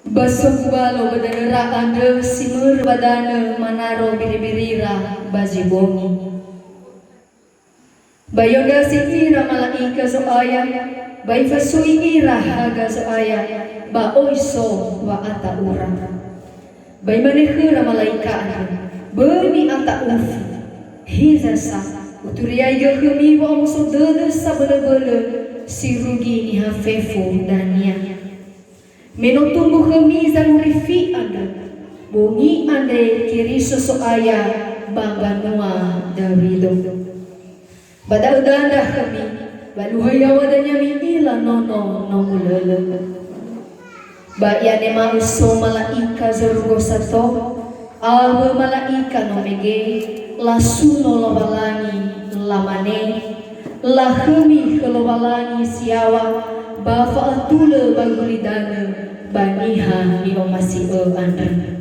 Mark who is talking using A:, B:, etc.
A: Basok balo badana ande simur badana manaro biri-birira baji bongi. Bayoga si ira malaika so aya, bay fasui ira haga so aya, ba oiso wa ata ura. Bay manehura malaika ande, bani ata ufi, hizasa, uturiai gehemi wa omuso dede sabele-bele, si rugi ni hafefu dania. Menotumbuh kemizan rifi anda, bunyi ande kiri sosok ayah bangga Noah Dawido. Bada udanda kami, baluhaya wadanya minila nono nomulele. Ba yane mauso malaika zerugo sato, awe malaika nomege, lasuno lobalani lamane, lahemi kelobalani siawa. Bafa atule bagulidana baniha ni omasi anda.